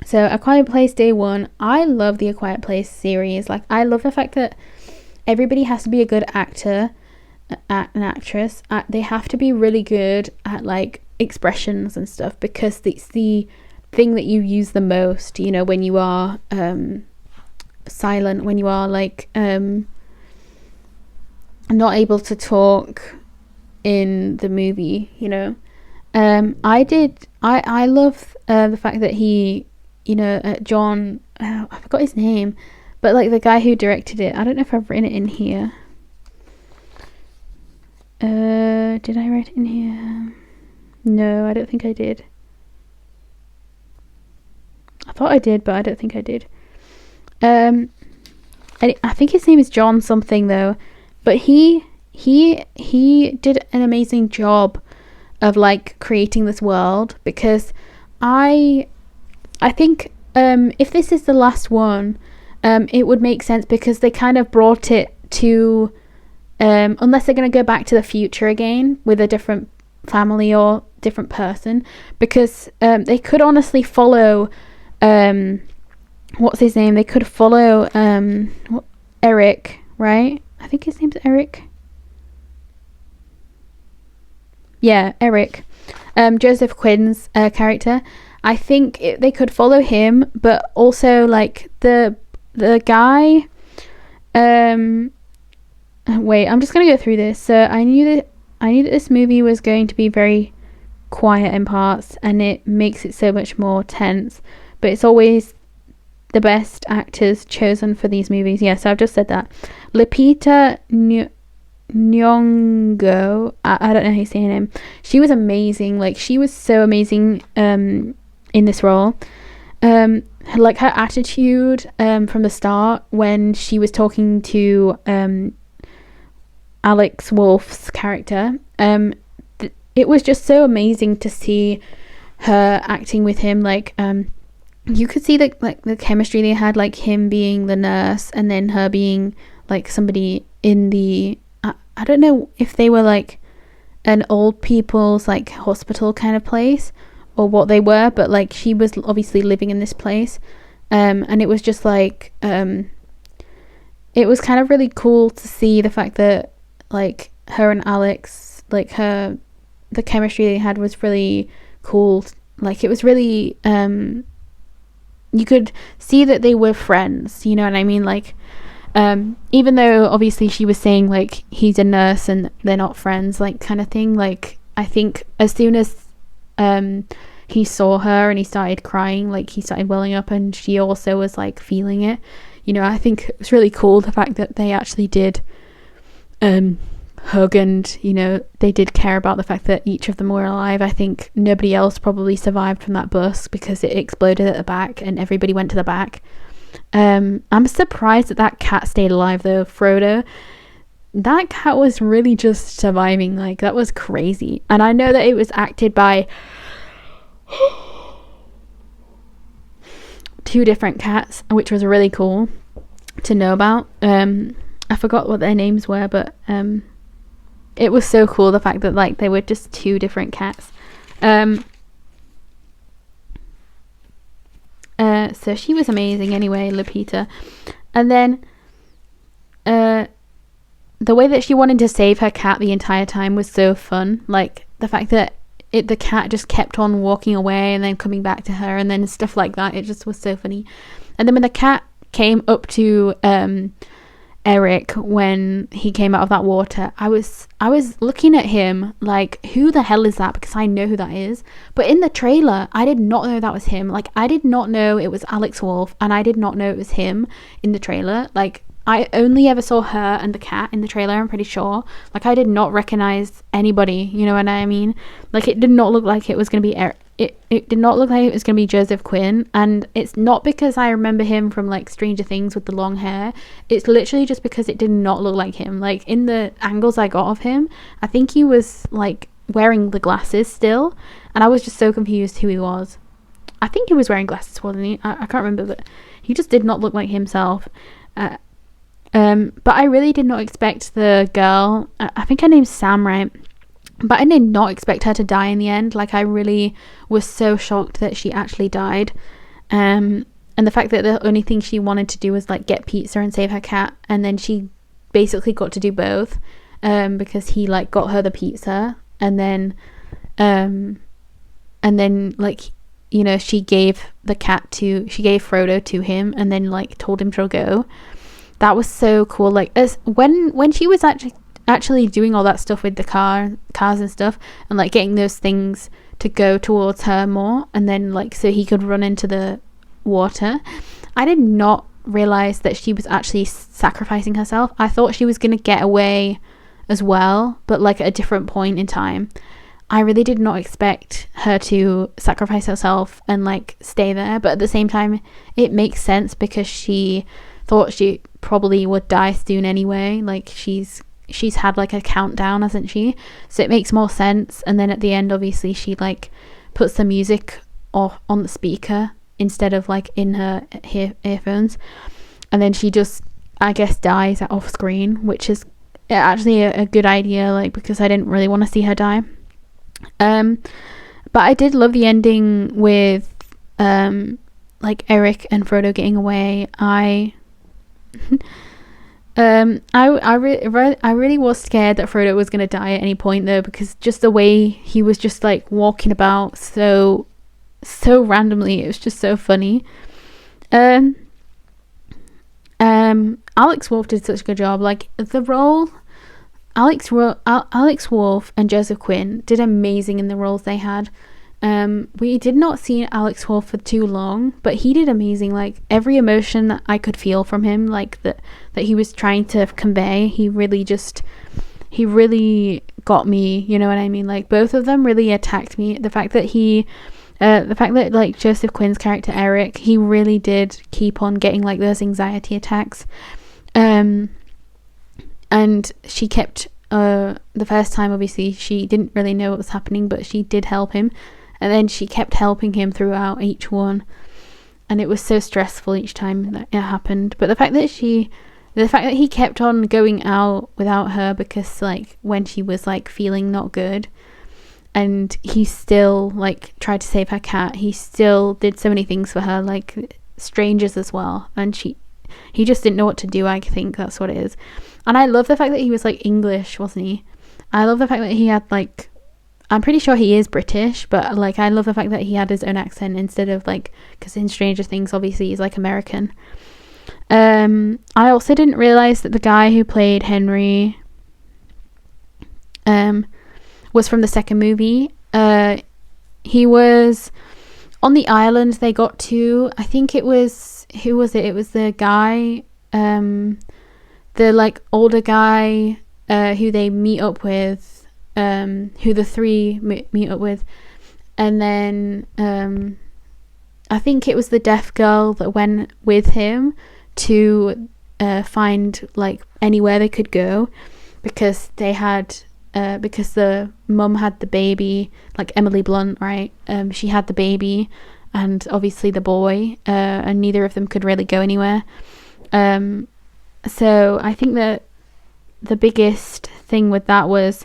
So A Quiet Place Day One, I love the A Quiet Place series. Like, I love the fact that everybody has to be a good actor, an actress. They have to be really good at like expressions and stuff, because it's the thing that you use the most, you know, when you are silent, when you are like not able to talk in the movie, you know. I love the fact that he, you know, John, I forgot his name, but like the guy who directed it, I don't know if I've written it in here. Did I write it in here? No, I don't think I did. I thought I did, but I don't think I did. And I think his name is John something though, but he did an amazing job of like creating this world, because I think if this is the last one, it would make sense, because they kind of brought it to unless they're going to go back to the future again with a different family or different person, because they could honestly follow what's his name, they could follow Eric, right? I think his name's Eric. Yeah, Eric. Joseph Quinn's character. I think they could follow him, but also like the guy. Wait, I'm just gonna go through this. So I knew that this movie was going to be very quiet in parts, and it makes it so much more tense. But it's always the best actors chosen for these movies. Yeah, so I've just said that. Lupita Nyong'o, I don't know how you say her name. She was amazing. Like, she was so amazing in this role. Like her attitude from the start when she was talking to Alex Wolff's character. It was just so amazing to see her acting with him. Like, you could see the chemistry they had, like him being the nurse and then her being like somebody in the I don't know if they were like an old people's like hospital kind of place or what they were, but like she was obviously living in this place, and it was just like it was kind of really cool to see the fact that like her and Alex, like the chemistry they had was really cool. Like, it was really you could see that they were friends, you know what I mean? Like, even though obviously she was saying like he's a nurse and they're not friends, like kind of thing. Like, I think as soon as he saw her and he started crying, like he started welling up, and she also was like feeling it, you know. I think it was really cool the fact that they actually did hug, and you know, they did care about the fact that each of them were alive. I think nobody else probably survived from that bus because it exploded at the back and everybody went to the back. I'm surprised that cat stayed alive though. Frodo, that cat was really just surviving. Like, that was crazy. And I know that it was acted by two different cats, which was really cool to know about. I forgot what their names were, but it was so cool the fact that like they were just two different cats. So she was amazing anyway, Lupita. And then the way that she wanted to save her cat the entire time was so fun. Like, the fact that the cat just kept on walking away and then coming back to her and then stuff like that, it just was so funny. And then when the cat came up to Eric when he came out of that water, I was looking at him like, who the hell is that? Because I know who that is. But in the trailer, I did not know that was him. Like, I did not know it was Alex Wolff, and I did not know it was him in the trailer. Like, I only ever saw her and the cat in the trailer, I'm pretty sure. Like, I did not recognize anybody, you know what I mean? Like, it did not look like it was going to be Eric. It did not look like it was going to be Joseph Quinn, and it's not because I remember him from like Stranger Things with the long hair. It's literally just because it did not look like him. Like, in the angles I got of him, I think he was like wearing the glasses still, and I was just so confused who he was. I think he was wearing glasses, wasn't he? I can't remember, but he just did not look like himself. But I really did not expect the girl, I think her name's Sam, right? But I did not expect her to die in the end. Like, I really was so shocked that she actually died. And the fact that the only thing she wanted to do was like get pizza and save her cat, and then she basically got to do both, because he like got her the pizza, and then like, you know, she gave Frodo to him, and then like told him to go. That was so cool. Like, as when she was actually doing all that stuff with the cars and stuff, and like getting those things to go towards her more, and then like so he could run into the water, I did not realize that she was actually sacrificing herself. I thought she was going to get away as well, but like at a different point in time. I really did not expect her to sacrifice herself and like stay there, but at the same time it makes sense because she thought she probably would die soon anyway. Like she's had like a countdown, hasn't she? So it makes more sense. And then at the end, obviously, she like puts the music off on the speaker instead of like in her earphones, and then she just, I guess, dies off screen, which is actually a good idea, like, because I didn't really want to see her die. But I did love the ending with like Eric and Frodo getting away. I really was scared that Frodo was going to die at any point though, because just the way he was just like walking about so randomly, it was just so funny. Alex Wolff did such a good job. Like the role, Alex Wolff and Joseph Quinn did amazing in the roles they had. We did not see Alex Wolff for too long, but he did amazing. Like every emotion that I could feel from him, like that he was trying to convey, he really got me, you know what I mean? Like both of them really attacked me. The fact that like Joseph Quinn's character Eric, he really did keep on getting like those anxiety attacks. And she kept, the first time obviously she didn't really know what was happening, but she did help him, and then she kept helping him throughout each one, and it was so stressful each time that it happened. But the fact that he kept on going out without her, because like when she was like feeling not good, and he still like tried to save her cat, he still did so many things for her, like strangers as well, and he just didn't know what to do. I think that's what it is. And I love the fact that he was like English, wasn't he? I love the fact that he had like, I'm pretty sure he is British, but like I love the fact that he had his own accent instead of like, because in Stranger Things obviously he's like American. I also didn't realize that the guy who played Henry was from the second movie. He was on the island they got to. I think it was, who was it? It was the guy, the like older guy who they meet up with, who the three meet up with, and then I think it was the deaf girl that went with him to find like anywhere they could go, because they had because the mum had the baby, like Emily Blunt, right? She had the baby and obviously the boy, and neither of them could really go anywhere. So I think that the biggest thing with that was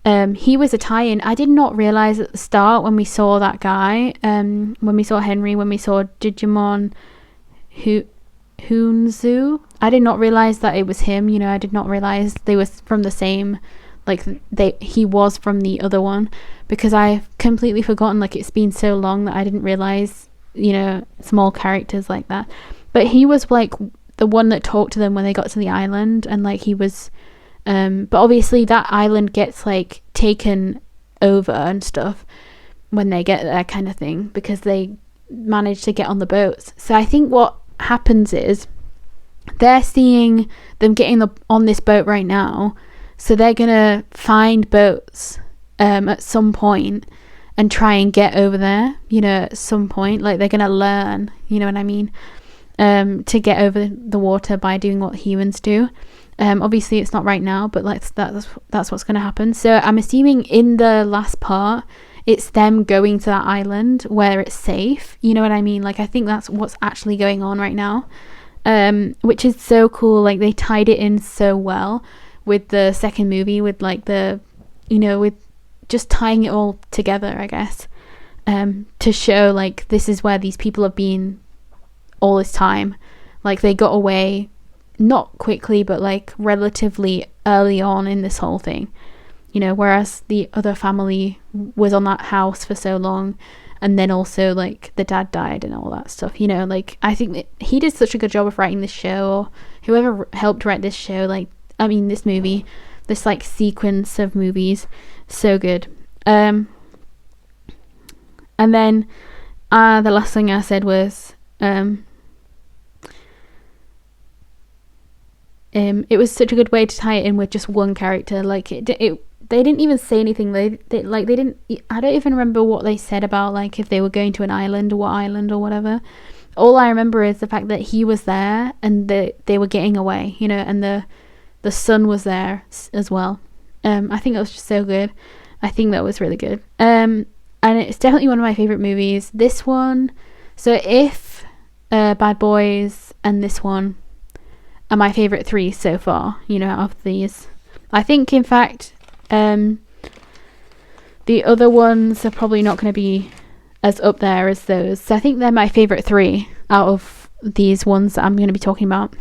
he was a tie-in. I did not realise at the start when we saw that guy, when we saw Henry, when we saw Digimon Hunzu, I did not realise that it was him. You know, I did not realise they were from the same, like he was from the other one, because I've completely forgotten, like it's been so long that I didn't realise, you know, small characters like that. But he was like the one that talked to them when they got to the island, and like he was but obviously that island gets like taken over and stuff when they get there, kind of thing, because they manage to get on the boats. So I think what happens is they're seeing them getting on this boat right now, so they're gonna find boats at some point and try and get over there, you know, at some point. Like they're gonna learn, you know what I mean, to get over the water by doing what humans do. Obviously it's not right now, but like that's what's going to happen. So I'm assuming in the last part it's them going to that island where it's safe, you know what I mean? Like I think that's what's actually going on right now, which is so cool. Like they tied it in so well with the second movie, with like the, you know, with just tying it all together, I guess. to show like this is where these people have been all this time. Like they got away not quickly, but like relatively early on in this whole thing, you know, whereas the other family was on that house for so long, and then also like the dad died and all that stuff, you know. Like I think that he did such a good job of writing this show, or whoever helped write this show, like I mean this movie, this like sequence of movies, so good. And then the last thing I said was it was such a good way to tie it in with just one character. Like they didn't even say anything. They didn't. I don't even remember what they said about like if they were going to an island or what island or whatever. All I remember is the fact that he was there and they were getting away, you know, and the son was there as well. I think that was just so good. I think that was really good. And it's definitely one of my favorite movies. This one, so if Bad Boys and this one are my favorite 3 so far, you know, out of these. I think, in fact, the other ones are probably not going to be as up there as those. So I think they're my favorite 3 out of these ones that I'm going to be talking about.